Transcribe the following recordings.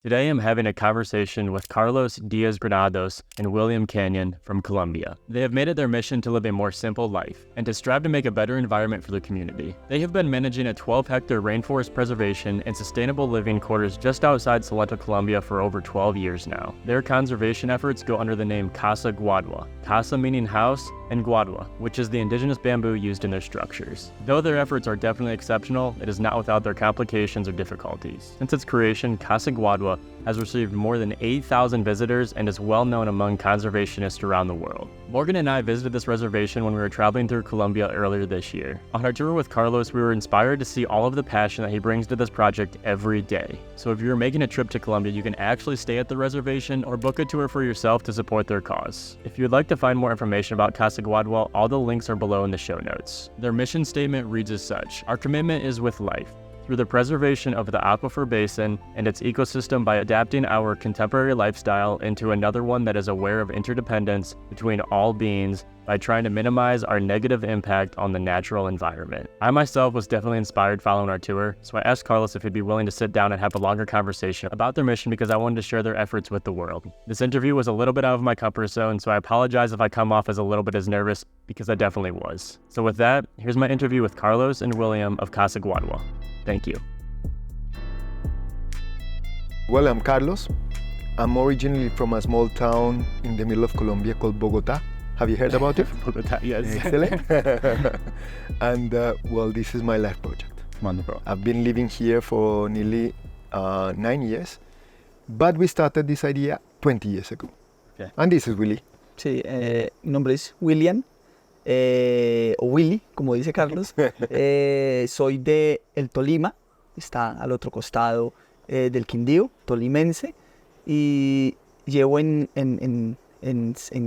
Today I'm having a conversation with Carlos Diaz Granados and William Canyon from Colombia. They have made it their mission to live a more simple life and to strive to make a better environment for their community. They have been managing a 12-hectare rainforest preservation and sustainable living quarters just outside Salento, Colombia for over 12 years now. Their conservation efforts go under the name Kasaguadua, Casa meaning house, and Guadua, which is the indigenous bamboo used in their structures. Though their efforts are definitely exceptional, it is not without their complications or difficulties. Since its creation, Kasaguadua has received more than 8,000 visitors and is well known among conservationists around the world. Morgan and I visited this reservation when we were traveling through Colombia earlier this year. On our tour with Carlos, we were inspired to see all of the passion that he brings to this project every day. So if you're making a trip to Colombia, you can actually stay at the reservation or book a tour for yourself to support their cause. If you'd like to find more information about Kasaguadua, all the links are below in the show notes. Their mission statement reads as such: "Our commitment is with life, through the preservation of the aquifer basin and its ecosystem by adapting our contemporary lifestyle into another one that is aware of interdependence between all beings by trying to minimize our negative impact on the natural environment." I myself was definitely inspired following our tour, so I asked Carlos if he'd be willing to sit down and have a longer conversation about their mission because I wanted to share their efforts with the world. This interview was a little bit out of my comfort zone, so I apologize if I come off as a little bit as nervous because I definitely was. So with that, here's my interview with Carlos and William of Kasaguadua. Thank you. Well, I'm Carlos. I'm originally from a small town in the middle of Colombia called Bogota. Have you heard about it? Bogota, yes. Excellent. And well, this is my life project. Wonderful. I've been living here for nearly 9 years, but we started this idea 20 years ago. Okay. And this is Willy. Sí, mi nombre es William, o Willy, como dice Carlos. Soy de el Tolima, está al otro costado del Quindío, tolimense, y llevo en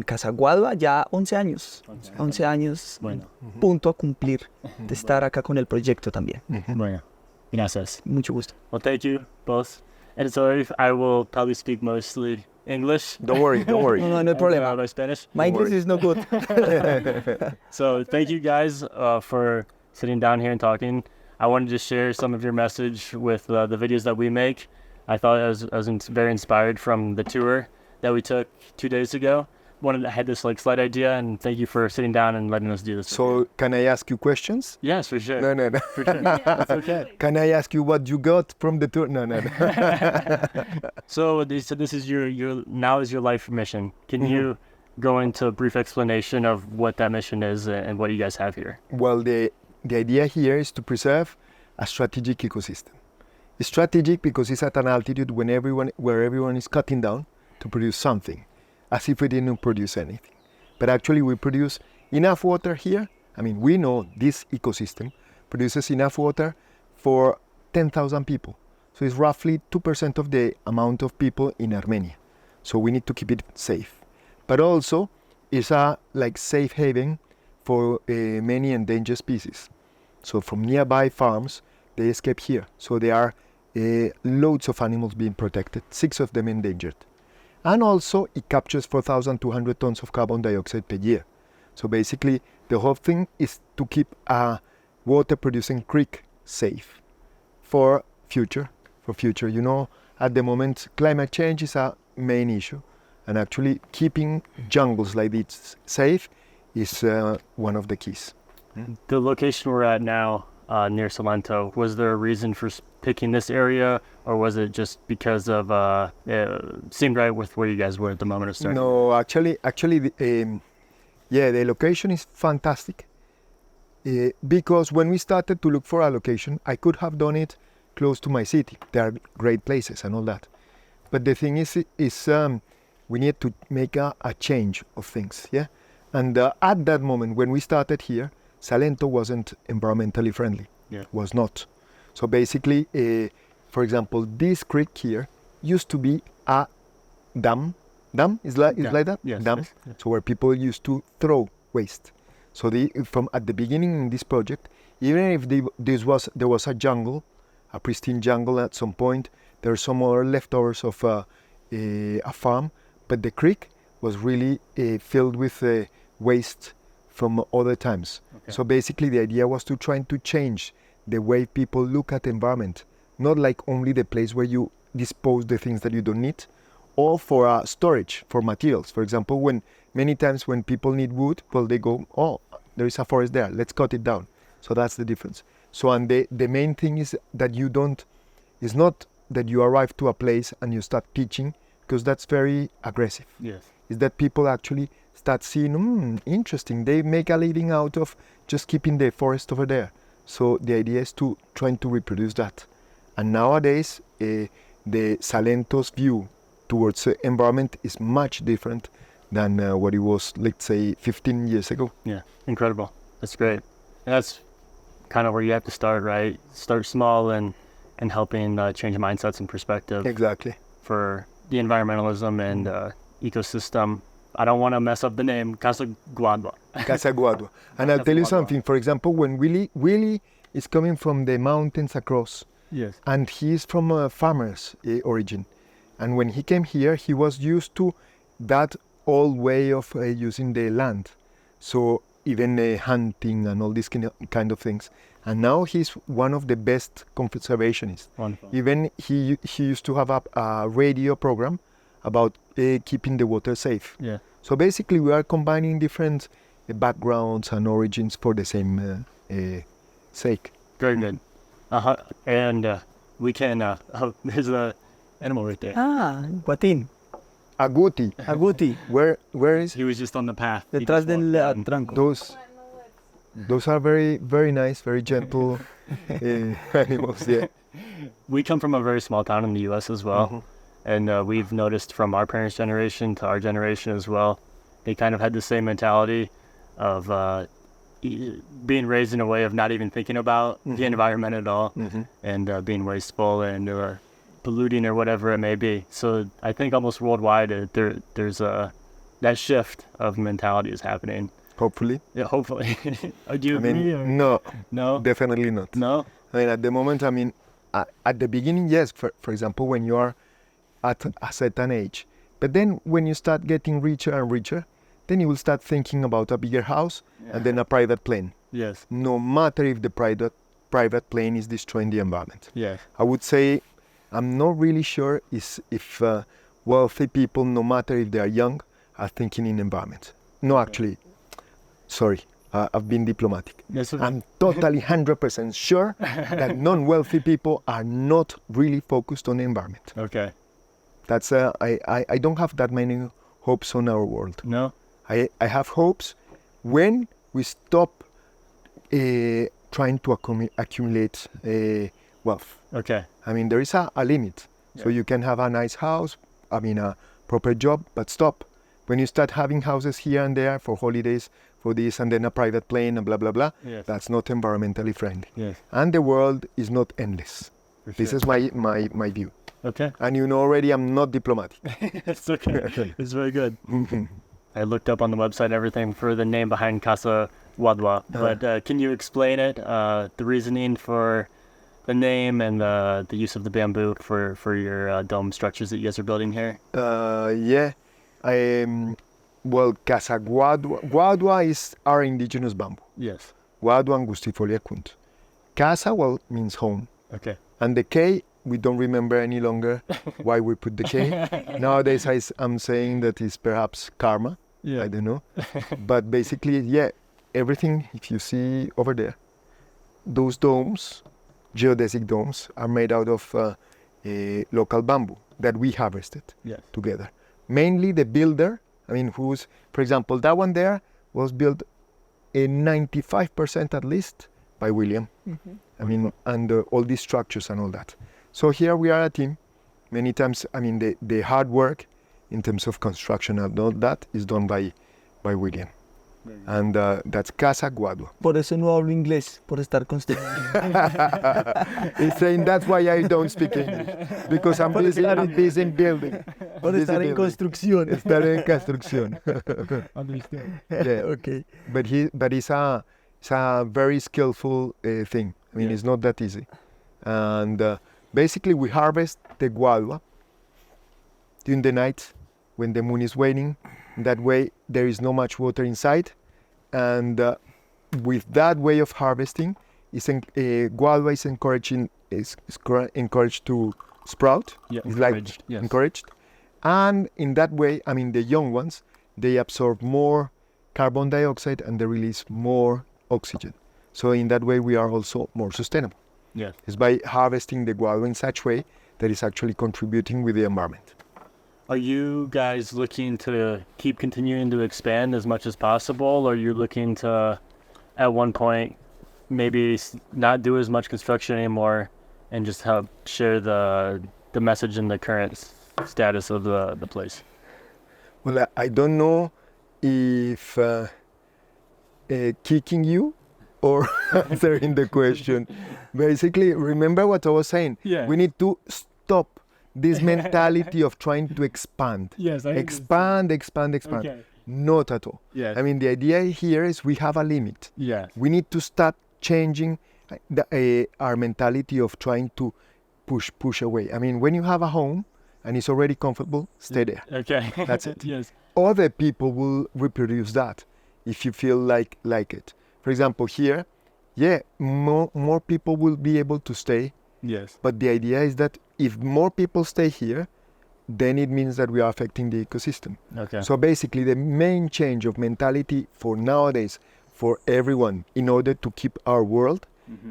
Kasaguadua ya 11 años. 11 años, Bueno. punto a cumplir de estar acá con el proyecto también. Bueno. Gracias. Mucho gusto. Well, thank you both. And sorry if I will probably speak mostly English. Don't worry, don't worry. No hay problema. No Spanish. My English worry. is no good. So thank you guys for sitting down here and talking. I wanted to share some of your message with the videos that we make. I thought I was very inspired from the tour that we took 2 days ago. I had this slight idea, and thank you for sitting down and letting us do this. So, can I ask you questions? Yes, for sure. No. For sure. That's okay. Can I ask you what you got from the tour? No. So this is your now is your life mission. Can you go into a brief explanation of what that mission is and what you guys have here? Well, the idea here is to preserve a strategic ecosystem. It's strategic because it's at an altitude where everyone is cutting down to produce something, as if we didn't produce anything. But actually we produce enough water here. I mean, we know this ecosystem produces enough water for 10,000 people. So it's roughly 2% of the amount of people in Armenia. So we need to keep it safe. But also it's a safe haven for many endangered species. So from nearby farms, they escape here. So there are loads of animals being protected, 6 of them endangered. And also it captures 4,200 tons of carbon dioxide per year. So basically the whole thing is to keep a water producing creek safe for future. You know, at the moment climate change is a main issue, and actually keeping jungles like this safe is one of the keys. The location we're at now, near Salento, was there a reason for picking this area, or was it just because of it seemed right with where you guys were at the moment of starting? No, actually, the location is fantastic because when we started to look for a location, I could have done it close to my city. There are great places and all that, but the thing is we need to make a change of things, yeah. And at that moment when we started here, Salento wasn't environmentally friendly. Yeah. Was not. So basically, for example, this creek here used to be a dam. Dam is like that. Yes, Dam. yes. So where people used to throw waste. So from at the beginning in this project, even if there was a jungle, a pristine jungle at some point, there are some more leftovers of a farm, but the creek was really filled with waste from other times. Okay. So basically the idea was to try to change the way people look at the environment, not like only the place where you dispose the things that you don't need, or for storage, for materials. For example, many times when people need wood, well, they go, oh, there is a forest there, let's cut it down. So that's the difference. So, and the main thing is that it's not that you arrive to a place and you start teaching, because that's very aggressive. Yes. Is that people actually start seeing, interesting, they make a living out of just keeping the forest over there. So the idea is to trying to reproduce that. And nowadays, the Salento's view towards the environment is much different than what it was, let's say, 15 years ago. Yeah, incredible. That's great. And that's kind of where you have to start, right? Start small and helping change mindsets and perspective. Exactly. For the environmentalism and ecosystem. I don't want to mess up the name, Kasaguadua. Kasaguadua. And I'll tell you something. For example, when Willy is coming from the mountains across, Yes. and he is from a farmer's origin. And when he came here, he was used to that old way of using the land. So even hunting and all these kind of things. And now he's one of the best conservationists. Wonderful. Even he used to have a radio program about keeping the water safe. Yeah. So basically we are combining different backgrounds and origins for the same sake. Very good. And we can, there's an animal right there. Ah, Guatín, Aguti, Aguti, where is He was just on the path. He detrás just del walked down. tronco. those are very, very nice, very gentle animals. Yeah. We come from a very small town in the U.S. as well. Mhm. And we've noticed from our parents' generation to our generation as well, they kind of had the same mentality of being raised in a way of not even thinking about the environment at all, and being wasteful and or polluting or whatever it may be. So I think almost worldwide there's that shift of mentality is happening. Hopefully. Yeah, hopefully. Do you I agree? mean, Or? no, No? definitely not. No? I mean, at the moment, at the beginning, yes, for example, when you are at a certain age. But then when you start getting richer and richer, then you will start thinking about a bigger house and then a private plane. Yes. No matter if the private plane is destroying the environment. Yes. I would say I'm not really sure if wealthy people, no matter if they are young, are thinking in environment. No, actually, sorry, I've been diplomatic. Yes, okay. I'm totally 100% sure that non-wealthy people are not really focused on the environment. Okay. That's I don't have that many hopes on our world. No? I have hopes when we stop trying to accumulate wealth. Okay. I mean, there is a limit. So Yeah. you can have a nice house, I mean, a proper job, but stop. When you start having houses here and there for holidays, for this, and then a private plane and blah, blah, blah, Yes. that's not environmentally friendly. Yes. And the world is not endless. For This sure. is my view. Okay. And you know already I'm not diplomatic. It's okay. It's very good. I looked up on the website everything for the name behind Kasaguadua, but can you explain it, the reasoning for the name and the use of the bamboo for your dome structures that you guys are building here? Yeah. Well, Kasaguadua is our indigenous bamboo. Yes. Guadua angustifolia kunt. Casa, well, means home. Okay. And the K, we don't remember any longer why we put the K. Nowadays, I'm saying that is perhaps karma. Yeah. I don't know. But basically, yeah, everything, if you see over there, those domes, geodesic domes, are made out of local bamboo that we harvested Yes. together. Mainly the builder, I mean, for example, that one there was built in 95% at least by William. I mean, and all these structures and all that. So here we are a team. Many times, I mean, the hard work in terms of construction and all that is done by William. And that's Kasaguadua. Por eso no hablo inglés, por estar construyendo. He's saying that's why I don't speak English. Because I'm busy in building. Por Busy estar en building. construcción. Estar en construcción. Understand. Yeah. Okay. But it's a very skillful thing. I mean, Yeah. it's not that easy. And basically, we harvest the guadua during the night when the moon is waning. That way, there is not much water inside. And with that way of harvesting, guadua is encouraged to sprout. Yeah, It's like encouraged, yes. encouraged. And in that way, I mean, the young ones, they absorb more carbon dioxide and they release more oxygen. So in that way, we are also more sustainable. Yes. It's by harvesting the guava in such way that is actually contributing with the environment. Are you guys looking to keep continuing to expand as much as possible, or are you looking to, at one point, maybe not do as much construction anymore and just help share the message and the current status of the place? Well, I don't know if kicking you or answering the question. Basically, remember what I was saying. Yeah. We need to stop this mentality of trying to expand. Yes. Expand. Okay. Not at all. Yes. I mean, the idea here is we have a limit. Yeah. We need to start changing our mentality of trying to push away. I mean, when you have a home and it's already comfortable, stay there. Okay. That's it. Yes. Other people will reproduce that if you feel like it. For example, here, more people will be able to stay. Yes. But the idea is that if more people stay here, then it means that we are affecting the ecosystem. Okay. So basically, the main change of mentality for nowadays, for everyone, in order to keep our world,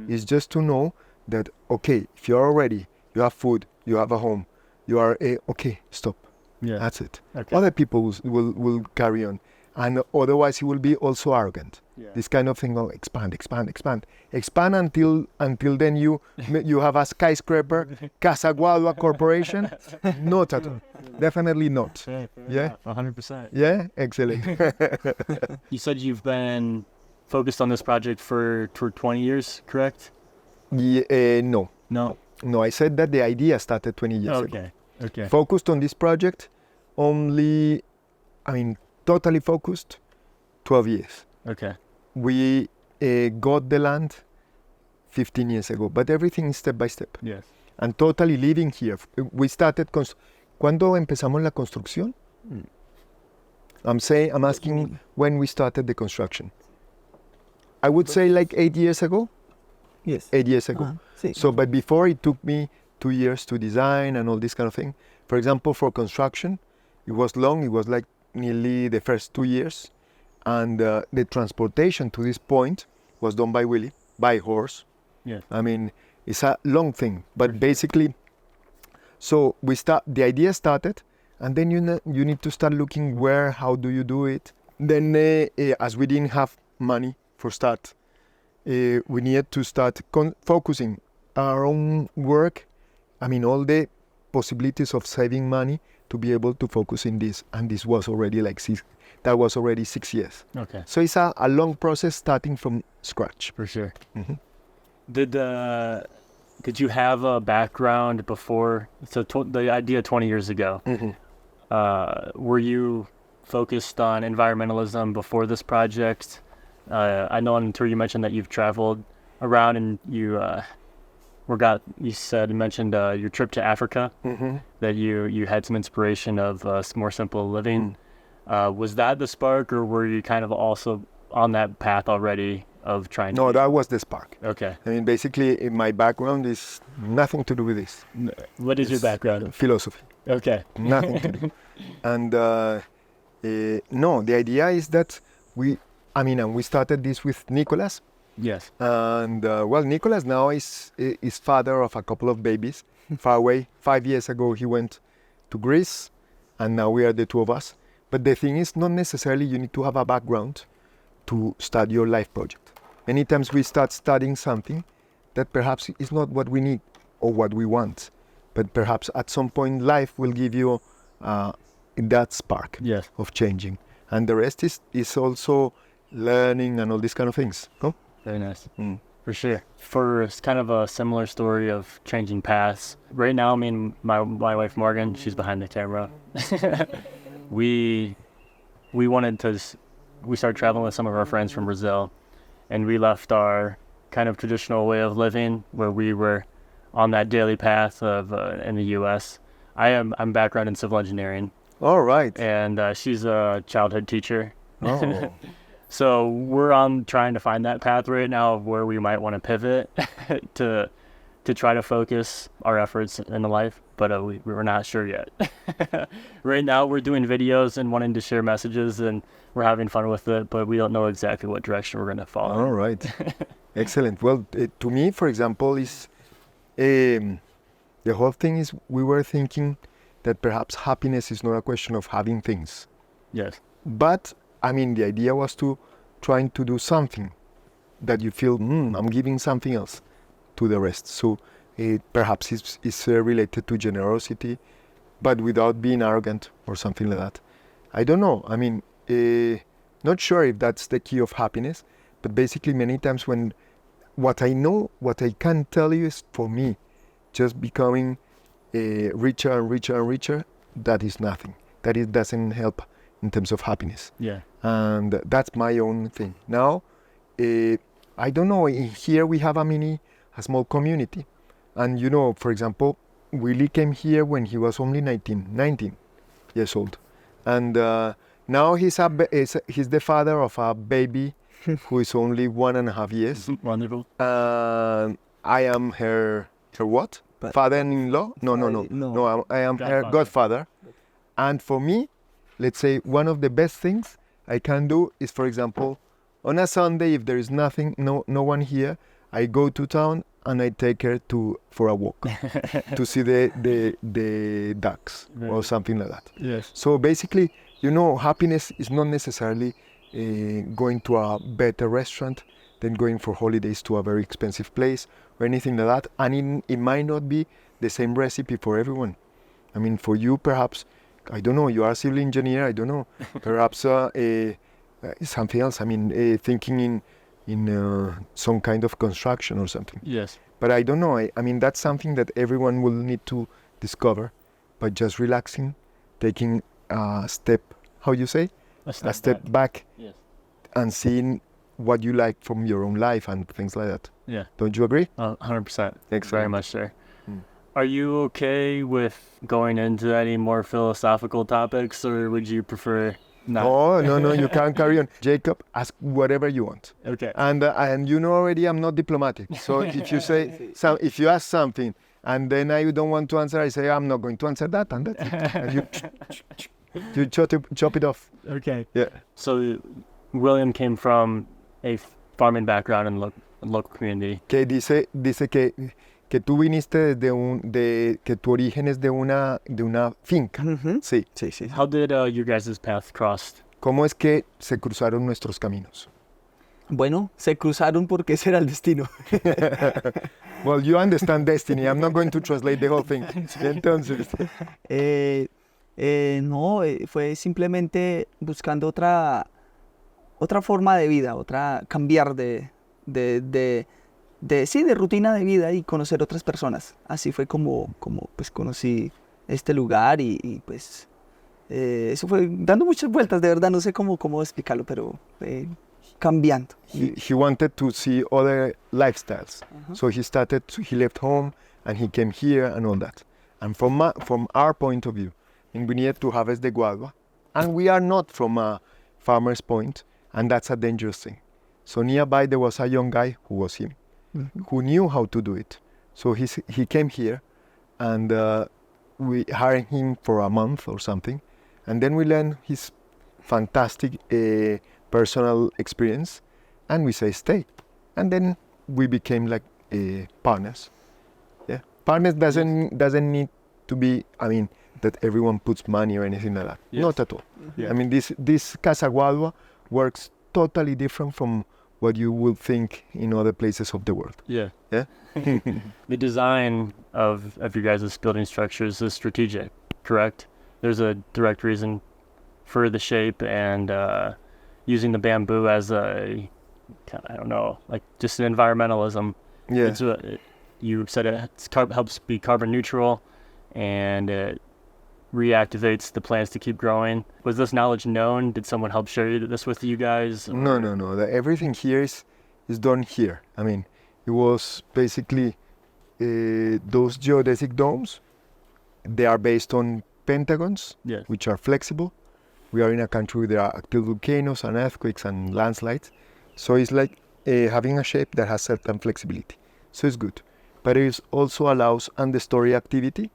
is just to know that, okay, if you're already, you have food, you have a home, you are, okay, stop. Yeah. That's it. Okay. Other people will carry on. And otherwise, he will be also arrogant. Yeah. This kind of thing, expand until then you have a skyscraper, Kasaguadua Corporation. Not at all. Definitely not. Yeah? 100%. Yeah? Excellent. You said you've been focused on this project for 20 years, correct? No. No. No, I said that the idea started 20 years ago. Okay. Focused on this project only, totally focused, 12 years. Okay. We got the land 15 years ago, but everything is step by step. Yes. And totally living here. We started, ¿cuándo empezamos la construcción? I'm asking when we started the construction. I would say like 8 years ago. Yes. 8 years ago. Sí. So, but before it took me 2 years to design and all this kind of thing. For example, for construction, it was long. It was like nearly the first 2 years. And the transportation to this point was done by Welly, by horse. Yes. I mean, it's a long thing, but basically, so the idea started, and then you need to start looking how do you do it. Then, as we didn't have money for start, we needed to start focusing our own work. I mean, all the possibilities of saving money to be able to focus in this, and this was already that was already 6 years. Okay. So it's a long process starting from scratch. For sure. Mm-hmm. Did you have a background before? So the idea 20 years ago. Mm-hmm. Were you focused on environmentalism before this project? I know on the tour you mentioned that you've traveled around and you mentioned your trip to Africa. Mm-hmm. That you had some inspiration of more simple living. Was that the spark, or were you kind of also on that path already of trying to... No, that was the spark. Okay. I mean, basically, my background is nothing to do with this. What is your background? Philosophy. Okay. Nothing to do. And no, the idea is that we started this with Nicolas. Yes. And Nicolas now is father of a couple of babies far away. 5 years ago, he went to Greece, and now we are the two of us. But the thing is, not necessarily you need to have a background to start your life project. Many times we start studying something that perhaps is not what we need or what we want, but perhaps at some point life will give you that spark of changing. And the rest is also learning and all these kind of things. No? Very nice. For sure. For kind of a similar story of changing paths. Right now, me and my wife Morgan, she's behind the camera. We started traveling with some of our friends from Brazil, and we left our kind of traditional way of living where we were on that daily path of in the U.S. I'm background in civil engineering. All right. And she's a childhood teacher. Oh. So we're on trying to find that path right now of where we might want to pivot to to try to focus our efforts in life, but we're not sure yet. Right now, we're doing videos and wanting to share messages, and we're having fun with it, but we don't know exactly what direction we're going to follow. All right. Excellent. Well, to me, for example, is the whole thing is we were thinking that perhaps happiness is not a question of having things. Yes. But, I mean, the idea was to trying to do something that you feel, I'm giving something else to the rest. So perhaps it's related to generosity, but without being arrogant or something like that. I don't know. I mean, not sure if that's the key of happiness, but basically many times when what I know, what I can tell you is for me, just becoming richer and richer and richer, that is nothing. That it doesn't help in terms of happiness. Yeah. And that's my own thing. Now, I don't know, in here we have a small community. And you know, for example, Willy came here when he was only 19 years old. And now he's the father of a baby who is only 1.5 years. Wonderful. I am her what? But Father-in-law? No, I am her godfather. And for me, let's say one of the best things I can do is, for example, on a Sunday, if there is no one here, I go to town and I take her for a walk to see the ducks or something like that. Yes. So basically, you know, happiness is not necessarily going to a better restaurant than going for holidays to a very expensive place or anything like that. And it might not be the same recipe for everyone. I mean, for you, perhaps, I don't know, you are a civil engineer, I don't know, perhaps something else. I mean, thinking in some kind of construction or something. Yes. But I don't know. I mean, that's something that everyone will need to discover by just relaxing, taking a step, how you say? A step back. Yes. And seeing what you like from your own life and things like that. Yeah. Don't you agree? 100%. Excellent. Very much, sir. Are you okay with going into any more philosophical topics, or would you prefer not? No, you can carry on. Jacob, ask whatever you want. Okay. And you know already I'm not diplomatic. So if you say, if you ask something and then I don't want to answer, I say I'm not going to answer that, and that's it. And you chop it off. Okay. Yeah. So William came from a farming background in the local community. Que dice que tú viniste que tu origen es de una finca. Sí. Sí. How did your guys' path cross? ¿Cómo es que se cruzaron nuestros caminos? Bueno, se cruzaron porque ese era el destino. Well, you understand destiny. I'm not going to translate the whole thing. Entonces. No, fue simplemente buscando otra forma de vida, cambiar de rutina de vida y conocer otras personas. Así fue como pues conocí este lugar y pues eso fue dando muchas vueltas, de verdad no sé cómo explicarlo, pero cambiando. He wanted to see other lifestyles. So he left home and he came here and all that. And from our point of view, we needed to harvest the guagua, and we are not from a farmer's point, and that's a dangerous thing. So nearby there was a young guy who was him, who knew how to do it. So he came here, and we hired him for a month or something, and then we learned his fantastic personal experience, and we say stay, and then we became like partners. Yeah, partners doesn't need to be. I mean, that everyone puts money or anything like that. Yes. Not at all. Yeah. I mean, this Kasaguadua works totally different from what you would think in other places of the world. Yeah. Yeah. The design of your guys' building structures is strategic, correct? There's a direct reason for the shape and using the bamboo as I don't know, like just an environmentalism. Yeah. You said it helps be carbon neutral, and it reactivates the plants to keep growing. Was this knowledge known? Did someone help share this with you guys? No. Everything here is done here. I mean, it was basically those geodesic domes. They are based on pentagons, Yes. which are flexible. We are in a country where there are active volcanoes and earthquakes and landslides. So it's like having a shape that has certain flexibility. So it's good. but it also allows understory activity.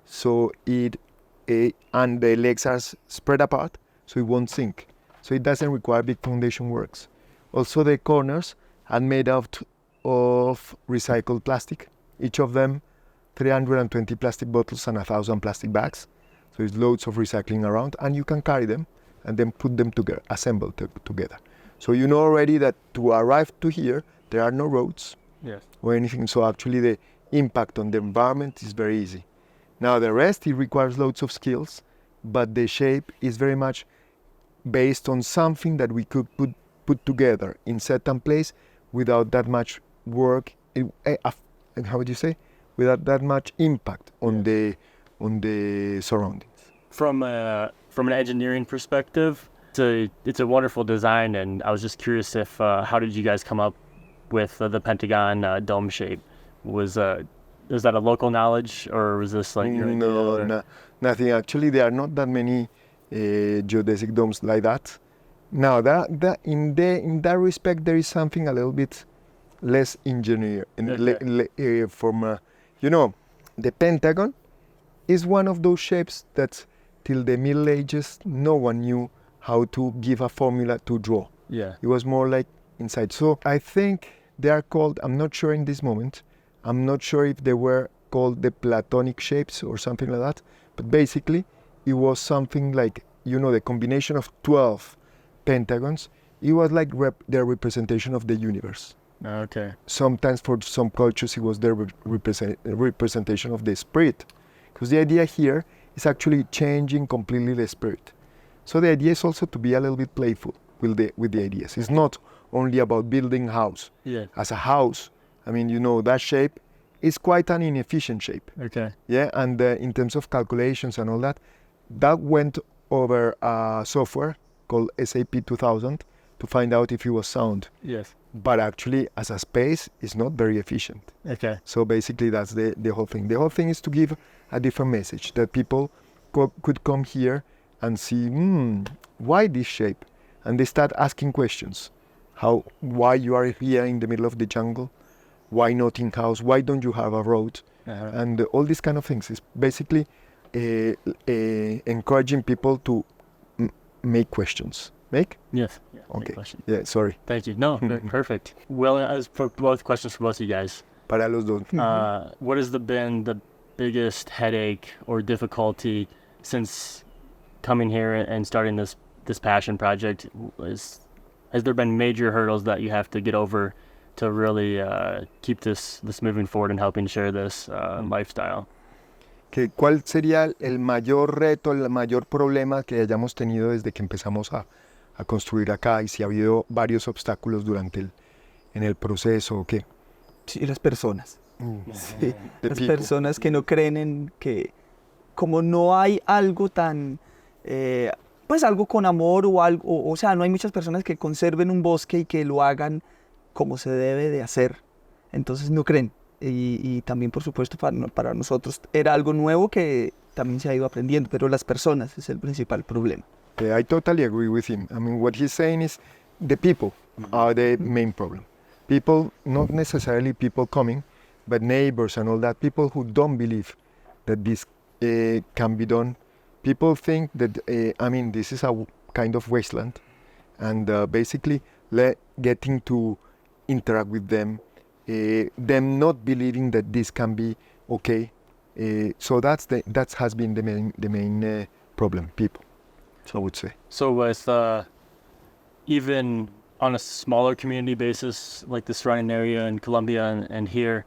So and the legs are spread apart, so it won't sink. So it doesn't require big foundation works. Also, the corners are made out of recycled plastic. Each of them 320 plastic bottles and 1,000 plastic bags. So it's loads of recycling around, and you can carry them and then put them together, assemble together. So you know already that to arrive to here, there are no roads or anything. So actually the impact on the environment is very easy. Now the rest, it requires loads of skills, but the shape is very much based on something that we could put together in certain place without that much work, how would you say? Without that much impact on the surroundings. From an engineering perspective, it's a wonderful design, and I was just curious if how did you guys come up with the Pentagon dome shape? Was that a local knowledge, or was this like your idea? Nothing. Actually, there are not that many geodesic domes like that. Now, that in that respect, there is something a little bit less engineer. The Pentagon is one of those shapes that till the Middle Ages, no one knew how to give a formula to draw. Yeah. It was more like inside. So I think they are called, I'm not sure in this moment, I'm not sure if they were called the Platonic shapes or something like that, but basically it was something like, the combination of 12 pentagons. It was like their representation of the universe. Okay. Sometimes for some cultures it was their representation of the spirit, because the idea here is actually changing completely the spirit. So the idea is also to be a little bit playful with the ideas. It's not only about building a house. Yeah. As a house, that shape is quite an inefficient shape. Okay. Yeah, and in terms of calculations and all that went over a software called SAP 2000 to find out if it was sound. Yes. But actually, as a space, it's not very efficient. Okay. So basically, that's the whole thing. The whole thing is to give a different message, that people could come here and see, why this shape? And they start asking questions. Why you are here in the middle of the jungle? Why not in house? Why don't you have a road? Uh-huh. And all these kind of things. It's basically encouraging people to make questions. Make? Yes. Yeah, Okay. question. Yeah, sorry. Thank you. No, perfect. Well, as for both questions for both of you guys. Para los dos. What has been the biggest headache or difficulty since coming here and starting this passion project? Has there been major hurdles that you have to get over to really keep this moving forward and helping share this lifestyle? ¿Cuál sería el mayor reto, el mayor problema que hayamos tenido desde que empezamos a construir acá, y si ha habido varios obstáculos en el proceso o qué? Sí, las personas. Sí, las people. personas que no creen en que, como no hay algo tan, pues algo con amor o algo, o sea, no hay muchas personas que conserven un bosque y que lo hagan como se debe de hacer, entonces no creen. Y también, por supuesto, para nosotros era algo nuevo que también se ha ido aprendiendo, pero las personas es el principal problema. I totally agree with him. What he's saying is the people are the main problem. People, not necessarily people coming, but neighbors and all that, people who don't believe that this can be done. People think that, this is a kind of wasteland, and basically getting to interact with them, them not believing that this can be okay. So that has been the main problem, people. So I would say. So with even on a smaller community basis, like the surrounding area in Colombia and here,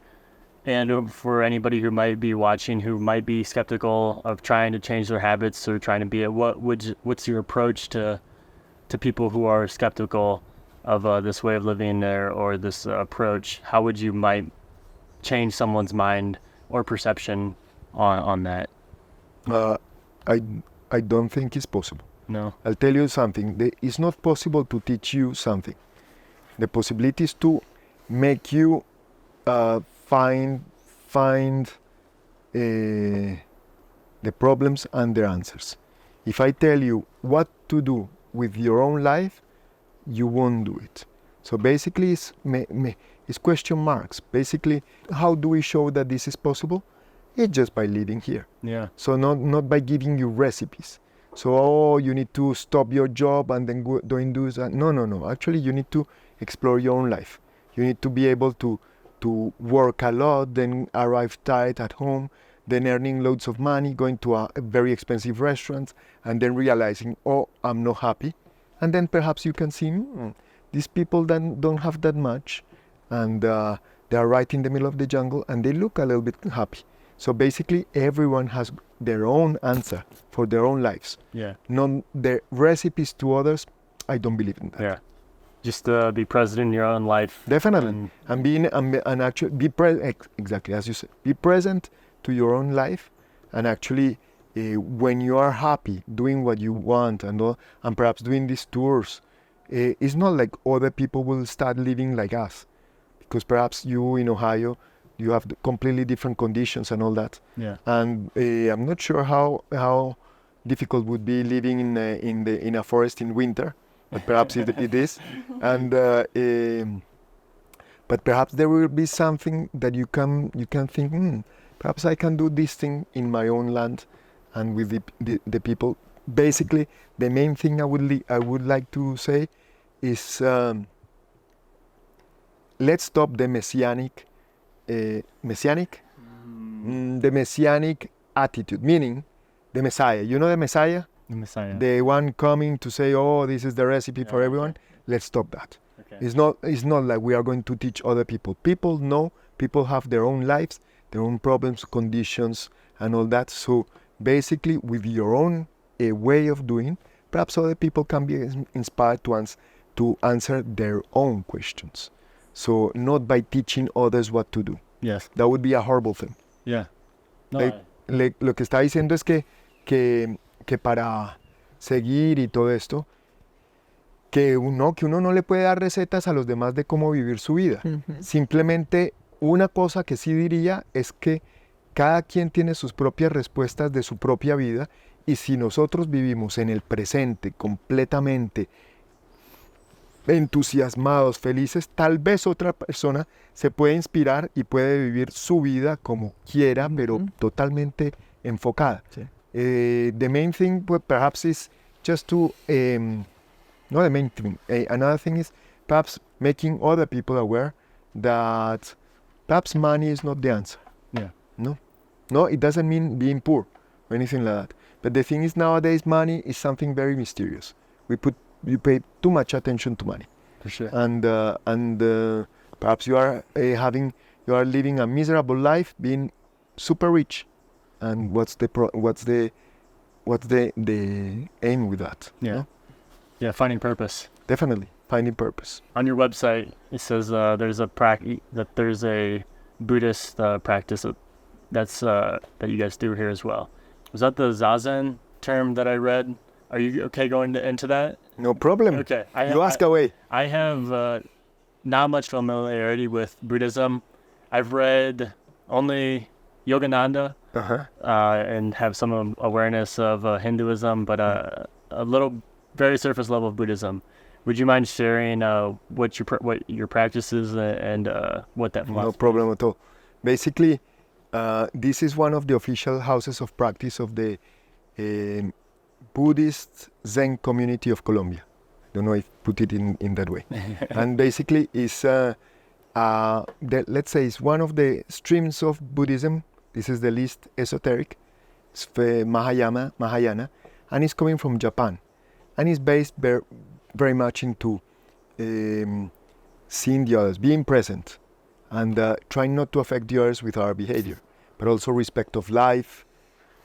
and for anybody who might be watching who might be skeptical of trying to change their habits or trying to be what's your approach to people who are skeptical of this way of living there or this approach? How would you might change someone's mind or perception on that? I don't think it's possible. No. I'll tell you something. It's not possible to teach you something. The possibility is to make you find the problems and their answers. If I tell you what to do with your own life, you won't do it. So basically, it's It's question marks. Basically, how do we show that this is possible? It's just by living here. Yeah. So not by giving you recipes. So, you need to stop your job and then go do that. No. Actually, you need to explore your own life. You need to be able to work a lot, then arrive tired at home, then earning loads of money, going to a very expensive restaurant, and then realizing, oh, I'm not happy. And then perhaps you can see, these people then don't have that much, and they are right in the middle of the jungle, and they look a little bit happy. So basically, everyone has their own answer for their own lives. Yeah. Not their recipes to others. I don't believe in that. Yeah. Just be present in your own life. Definitely. And actually exactly as you said, be present to your own life, and actually when you are happy doing what you want and perhaps doing these tours, it's not like other people will start living like us, because perhaps you in Ohio, you have completely different conditions and all that. Yeah. And I'm not sure how difficult would be living in a forest in winter, but perhaps it is. And but perhaps there will be something that you can think, perhaps I can do this thing in my own land and with the people. Basically, the main thing I would like to say is let's stop the messianic attitude, meaning the Messiah. You know the Messiah? The Messiah. The one coming to say, oh, this is the recipe for everyone. Okay. Let's stop that. Okay. It's not like we are going to teach other people. People have their own lives, their own problems, conditions, and all that. So basically, with your own way of doing, perhaps other people can be inspired to answer their own questions. So not by teaching others what to do. Yes. That would be a horrible thing. Yeah. No, Lo que está diciendo es que para seguir y todo esto, que uno no le puede dar recetas a los demás de cómo vivir su vida. Simplemente una cosa que sí diría es que cada quien tiene sus propias respuestas de su propia vida, y si nosotros vivimos en el presente completamente entusiasmados, felices, tal vez otra persona se puede inspirar y puede vivir su vida como quiera, pero totalmente enfocada. Sí. The main thing perhaps is just to, not the main thing, another thing is perhaps making other people aware that perhaps money is not the answer. Yeah. No, it doesn't mean being poor or anything like that. But the thing is, nowadays money is something very mysterious. You pay too much attention to money. For sure. And perhaps you are living a miserable life being super rich. And what's the aim with that? Yeah. No? Yeah, finding purpose. Definitely finding purpose. On your website, it says there's a Buddhist practice that you guys do here as well. Was that the Zazen term that I read? Are you okay going into that? No problem. Okay. You ask away. I have not much familiarity with Buddhism. I've read only Yogananda and have some awareness of Hinduism, but a little, very surface level of Buddhism. Would you mind sharing what your practice is and what that philosophy No problem at all. Basically, this is one of the official houses of practice of the Buddhist Zen community of Colombia. Don't know if put it in that way. And basically, it's let's say it's one of the streams of Buddhism. This is the least esoteric. It's Mahayana, and it's coming from Japan, and it's based very much into seeing the others, being present, and trying not to affect the others with our behavior, but also respect of life.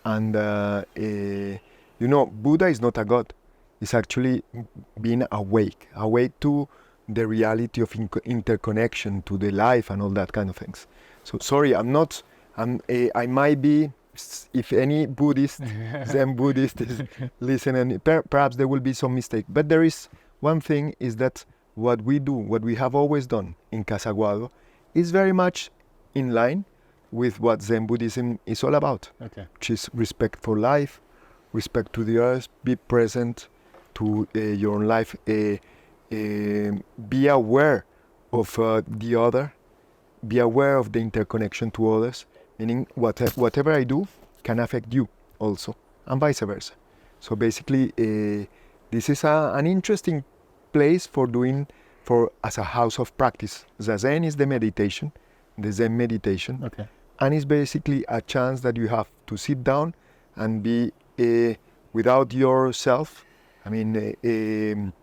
And Buddha is not a god. It's actually being awake to the reality of interconnection, to the life and all that kind of things. So sorry, I might be, if any Buddhist, Zen Buddhist is listening, perhaps there will be some mistake. But there is one thing, is that what we do, what we have always done in Kasaguada, is very much in line with what Zen Buddhism is all about. Okay. Which is respect for life, respect to the earth, be present to your own life, be aware of the other, be aware of the interconnection to others, meaning whatever I do can affect you also, and vice versa. So basically, this is an interesting place as a house of practice. Zazen is the meditation, the Zen meditation, Okay. and it's basically a chance that you have to sit down and be without yourself,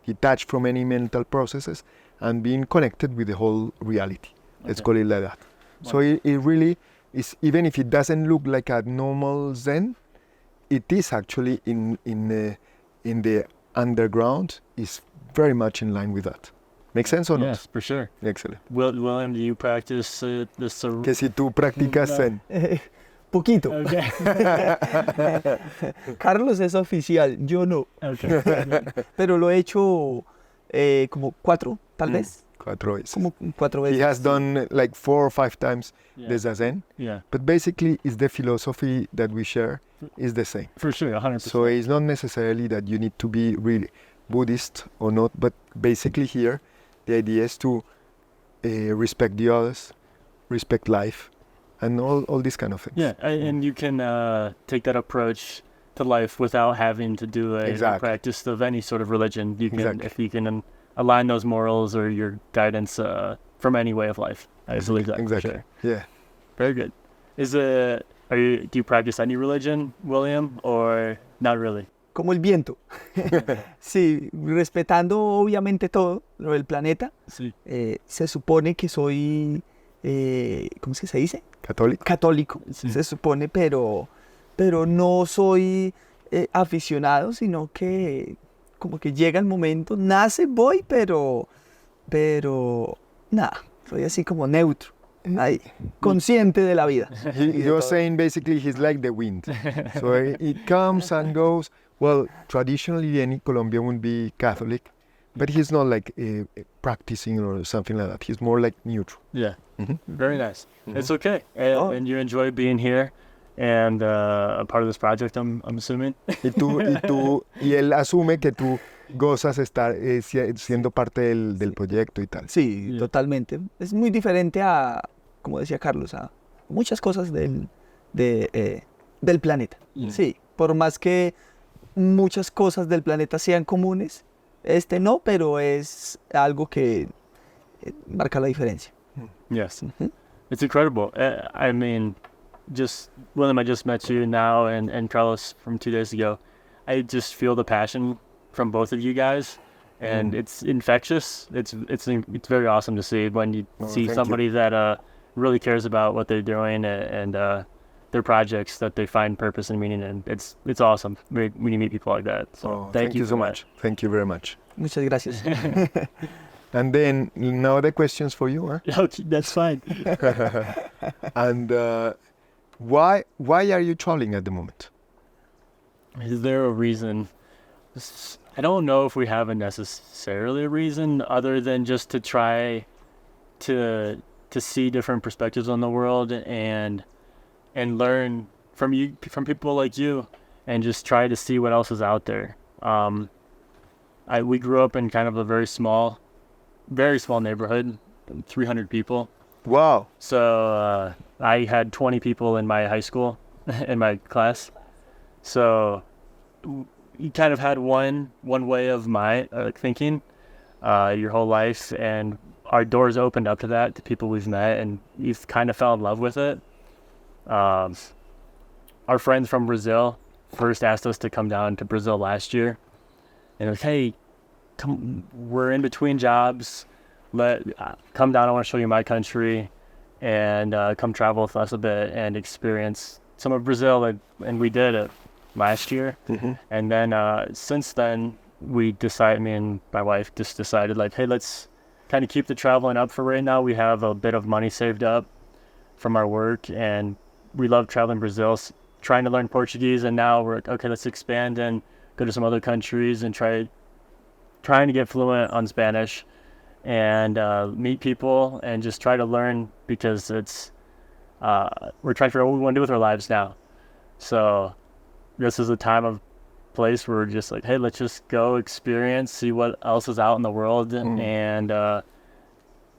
detached from any mental processes, and being connected with the whole reality. Let's call it like that. So it really is, even if it doesn't look like a normal Zen, it is actually in the underground, is very much in line with that. Make sense or not? Yes, for sure. Excellent. William, do you practice this? Que si tú practicas No. Zen. Poquito. Okay. Carlos es oficial, yo no. Okay. Pero lo he hecho como 4, tal vez. 4 veces. Como 4 veces. He has done like 4 or 5 times Yeah. the Zazen, Yeah, but basically it's the philosophy that we share is the same. for sure, 100%. So it's not necessarily that you need to be really Buddhist or not, but basically here the idea is to respect the others, respect life, and all these kind of things. Yeah, and you can take that approach to life without having to do a Exactly. practice of any sort of religion. You can, Exactly. if you can align those morals or your guidance from any way of life. I believe that. for Exactly. sure. Yeah. Very good. Do you practice any religion, William, or not really? Como el viento. Sí, respetando obviamente todo lo del planeta. Sí. Se supone que soy, ¿cómo es que se dice? Católico. Católico, Sí. se supone, pero no soy aficionado, sino que como que llega el momento, nace, voy, pero nada, soy así como neutro, ahí, consciente de la vida. You're saying basically he's like the wind. So it comes and goes. Well, traditionally any Colombian would be Catholic, but he's not like practicing or something like that. He's more like neutral. Yeah. Mhm. Very nice. Mhm. It's okay. Oh. And you enjoy being here and a part of this project, I'm assuming. Y él asume que tú gozas estar siendo parte del proyecto y tal. Sí, Yeah. totalmente. Es muy diferente a, como decía Carlos, a muchas cosas del planeta. Yeah. Sí, por más que muchas cosas del planeta sean comunes, no, pero es algo que marca la diferencia. Yes. Ujú. It's incredible. I mean, William, I just met you now and Carlos from 2 days ago. I just feel the passion from both of you guys, and it's infectious. It's very awesome to see when you Oh, see thank somebody that really cares about what they're doing and their projects, that they find purpose and meaning in. It's awesome when you meet people like that. So Oh, thank you so for much. Thank you very much. Muchas gracias. And then now the questions for you, huh? that. Okay, that's fine. And why are you traveling at the moment? Is there a reason? I don't know if we have necessarily a reason other than just to try to see different perspectives on the world and learn from people like you, and just try to see what else is out there. We grew up in kind of a very small neighborhood, 300 people. Wow. So I had 20 people in my high school, in my class. So you kind of had one way of my thinking your whole life, and our doors opened up to that, to people we've met, and we've kind of fell in love with it. Our friends from Brazil first asked us to come down to Brazil last year, and like, hey, come, we're in between jobs. Come down. I want to show you my country, and come travel with us a bit and experience some of Brazil. And we did it last year, and then since then me and my wife just decided, like, hey, let's kind of keep the traveling up for right now. We have a bit of money saved up from our work, and we love traveling Brazil, trying to learn Portuguese, and now we're okay, let's expand and go to some other countries and trying to get fluent on Spanish and meet people and just try to learn, because it's we're trying to figure out what we want to do with our lives now. So this is a time of place where we're just like, hey, let's just go experience, see what else is out in the world, and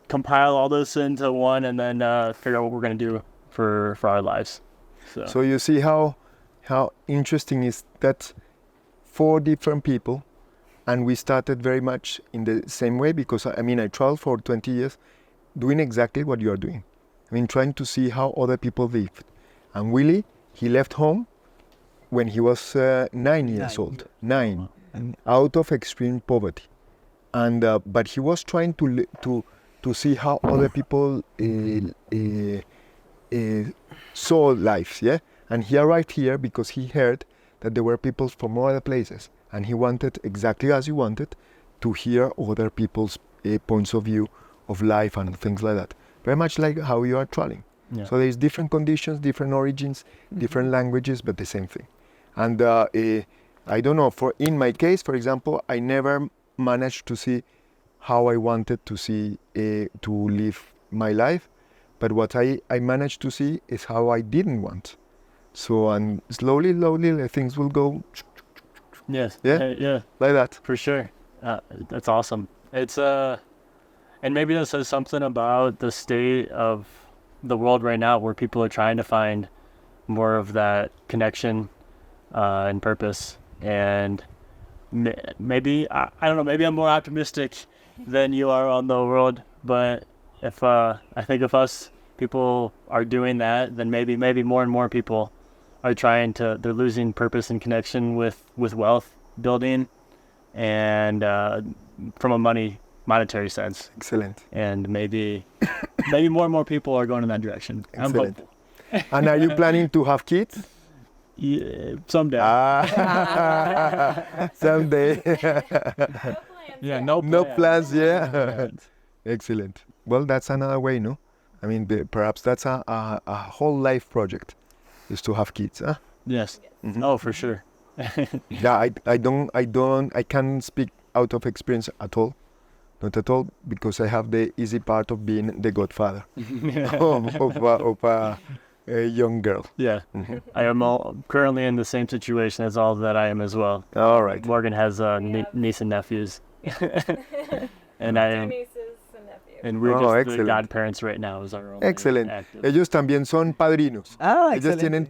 compile all this into one and then figure out what we're going to do for our lives. So you see how interesting is that 4 different people, and we started very much in the same way, because I traveled for 20 years doing exactly what you are doing. Trying to see how other people lived. And Willy, he left home when he was 9 years old. 9, out of extreme poverty. And but he was trying to see how other people saw life, yeah? And he arrived here because he heard that there were people from other places, and he wanted, exactly as you wanted, to hear other people's points of view of life and things like that. Very much like how you are traveling. Yeah. So there's different conditions, different origins, different languages, but the same thing. And I don't know, in my case, for example, I never managed to see how I wanted to see to live my life, but what I managed to see is how I didn't want. So, and slowly things will go. Yes. Yeah? Yeah. Like that. For sure. That's awesome. It's and maybe that says something about the state of the world right now, where people are trying to find more of that connection and purpose. And maybe I don't know. Maybe I'm more optimistic than you are on the world. But if I think if us people are doing that, then maybe more and more people are they're losing purpose and connection with wealth building and from a monetary sense. Excellent. And maybe more and more people are going in that direction. Excellent. I'm hopeful. And are you planning to have kids? Yeah, someday. Someday. Yeah, no plans, yeah. Excellent. Well, that's another way, no? Perhaps that's a whole life project, is to have kids, huh? Yes. Mm-hmm. Oh, for sure. Yeah, I can't speak out of experience at all. Not at all, because I have the easy part of being the godfather of a young girl. Yeah. Mm-hmm. I am currently in the same situation as all that I am as well. All right. Morgan has niece and nephews. And I am. Nieces and nephews. And we're just excellent. the godparents right now as our own. Excelente. active. Ellos también son padrinos. Ah, Ellos excelente. tienen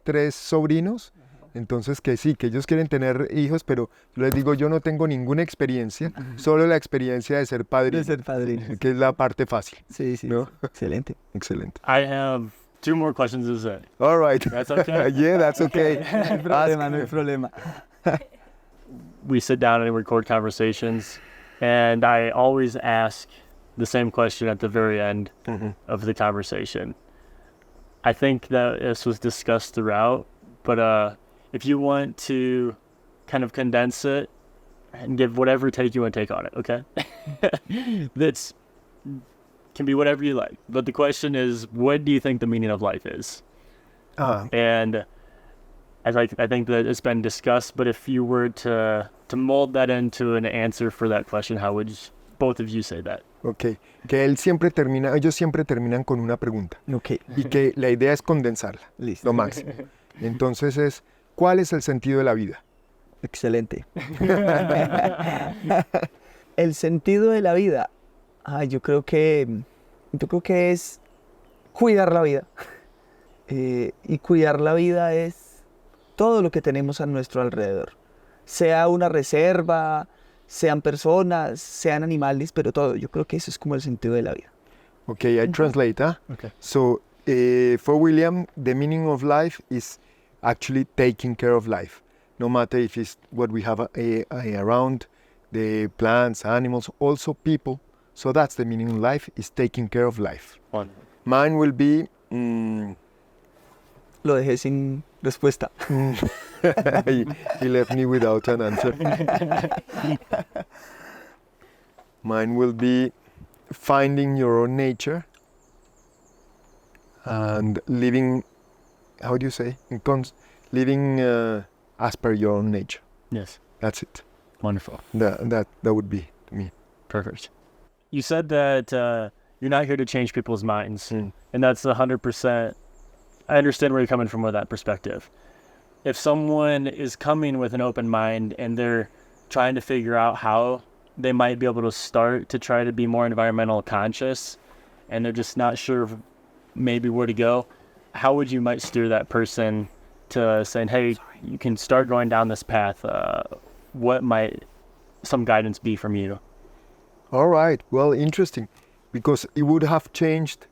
tres sobrinos. Entonces que sí, que ellos quieren tener hijos, pero yo les digo, yo no tengo ninguna experiencia, solo la experiencia de ser padrino, De ser padrino. que es la parte fácil. Sí, sí. ¿No? Excelente. Excelente. I have 2 more questions to say. All right. That's okay? Yeah, that's okay. No hay problema, no hay problema. We sit down and record conversations, and I always ask the same question at the very end of the conversation. I think that this was discussed throughout, but if you want to kind of condense it and give whatever take you want to take on it, okay? That's can be whatever you like. But the question is, what do you think the meaning of life is? And I think that it's been discussed, but if you were to mold that into an answer for that question, how would both of you say that? Okay. Que ellos siempre terminan con una pregunta. Ok, Y que la idea es condensarla, listo. lo máximo. Entonces es, ¿cuál es el sentido de la vida? Excelente. El sentido de la vida, yo creo que es cuidar la vida. Y cuidar la vida es todo lo que tenemos a nuestro alrededor. Sea una reserva, sean personas, sean animales, pero todo. Yo creo que eso es como el sentido de la vida. Okay, I translate. Okay. So for William, the meaning of life is actually taking care of life. No matter if it's what we have around, the plants, animals, also people. So that's the meaning of life, is taking care of life. Wonderful. Mine will be... Lo dejé sin respuesta. he left me without an answer. Mine will be finding your own nature and living, how do you say? Living as per your own nature. Yes. That's it. Wonderful. That would be to me. Perfect. You said that you're not here to change people's minds, and that's 100%. I understand where you're coming from with that perspective. If someone is coming with an open mind and they're trying to figure out how they might be able to start to try to be more environmental conscious, and they're just not sure of maybe where to go, how would you might steer that person to saying, hey, you can start going down this path? What might some guidance be from you? All right. Well, interesting, because it would have changed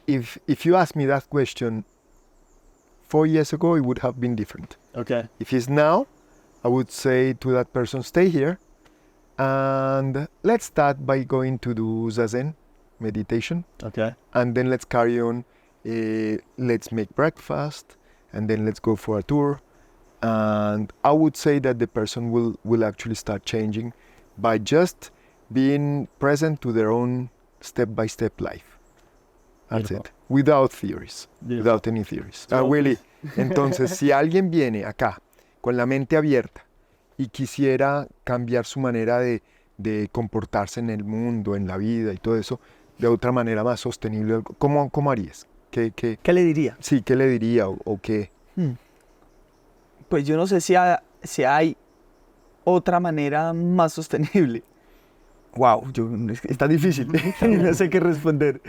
if you asked me that question 4 years ago. It would have been different. Okay. If it's now, I would say to that person, stay here, and let's start by going to do zazen meditation, Okay. and then let's carry on. Let's make breakfast, and then let's go for a tour. And I would say that the person will actually start changing by just being present to their own step-by-step life. That's Beautiful. it. Without theories. Beautiful. Without any theories. Willy, entonces, si alguien viene acá con la mente abierta y quisiera cambiar su manera de comportarse en el mundo, en la vida y todo eso, de otra manera más sostenible, ¿cómo harías? ¿Qué ¿Qué le diría? sí, qué le diría o qué? Pues yo no sé si hay otra manera más sostenible. Wow, está difícil, no sé qué responder.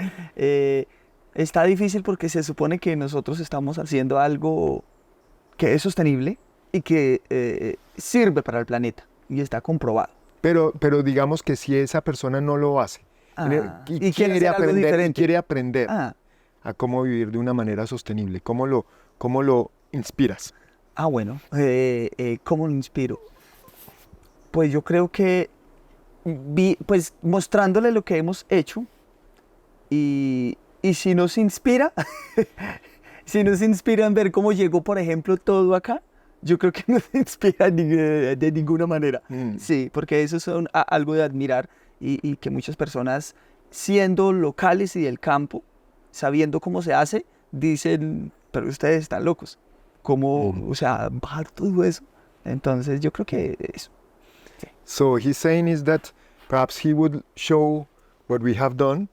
Está difícil porque se supone que nosotros estamos haciendo algo que es sostenible y que sirve para el planeta y está comprobado. Pero digamos que si esa persona no lo hace y quiere hacer algo diferente. quiere aprender Ah, a cómo vivir de una manera sostenible, ¿cómo lo inspiras? bueno, ¿cómo lo inspiro? Pues yo creo que pues mostrándole lo que hemos hecho y si nos inspira, si nos inspira en ver cómo llegó, por ejemplo, todo acá, yo creo que nos inspira de ninguna manera. Sí, porque eso es algo de admirar y que muchas personas, siendo locales y del campo, sabiendo cómo se hace, dicen, pero ustedes están locos. ¿Cómo, o sea, bajar todo eso? Entonces yo creo que eso. So he's saying is that perhaps he would show what we have done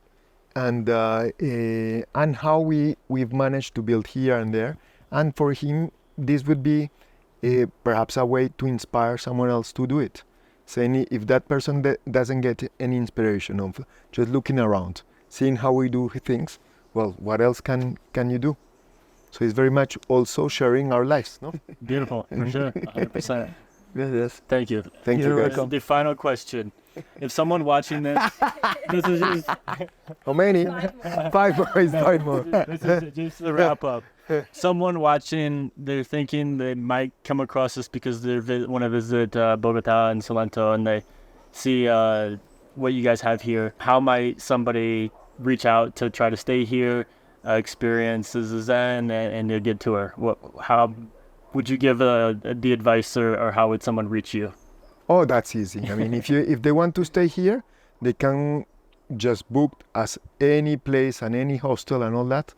and how we've managed to build here and there, and for him this would be perhaps a way to inspire someone else to do it. Saying if that person doesn't get any inspiration of just looking around, seeing how we do things, well, what else can you do? So it's very much also sharing our lives, no? Beautiful, for sure, 100%. Yes. Thank you. Thank you, You're guys. welcome. The final question. If someone watching this, this is just, How many? Five more. this is just the wrap up. Someone watching, they're thinking they might come across this because they want to visit Bogota and Salento, and they see what you guys have here. How might somebody reach out to try to stay here, experience the Zen, and a good tour? How would you give the advice, or how would someone reach you? Oh, that's easy. I mean, if they want to stay here, they can just book us any place and any hostel and all that,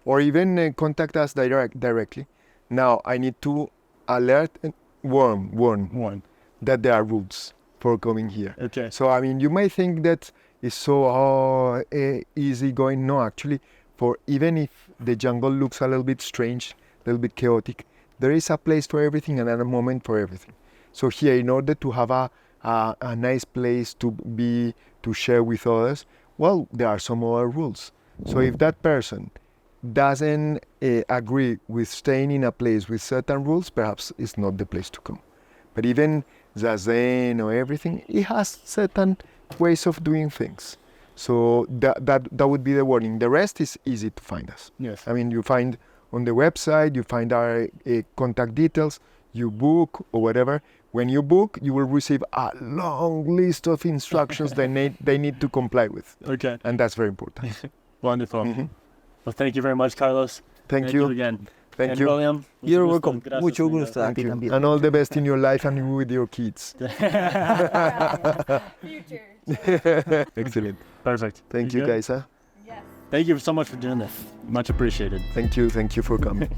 or even contact us directly. Now, I need to alert and warn that there are rules for coming here. Okay. So, I mean, you may think that it's so easy going. No, actually, for even if the jungle looks a little bit strange, a little bit chaotic, there is a place for everything and a moment for everything. So here, in order to have a nice place to share with others, well, there are some other rules. So if that person doesn't agree with staying in a place with certain rules, perhaps it's not the place to come. But even Zazen or everything, it has certain ways of doing things. So that would be the warning. The rest is easy to find us. Yes. I mean, you find on the website, you find our contact details, you book or whatever. When you book, you will receive a long list of instructions they need to comply with. Okay. And that's very important. Wonderful. Mhm. Well, thank you very much, Carlos. Thank you. again. Thank And you. William. You're mucho welcome. gusto. Gracias, Mucho amigo. gusto a Thank ti you. también. And all the best in your life and with your kids. Future. Excellent. Perfect. Thank you, good? guys. Huh? Yes. Thank you so much for doing this. Much appreciated. Thank you for coming.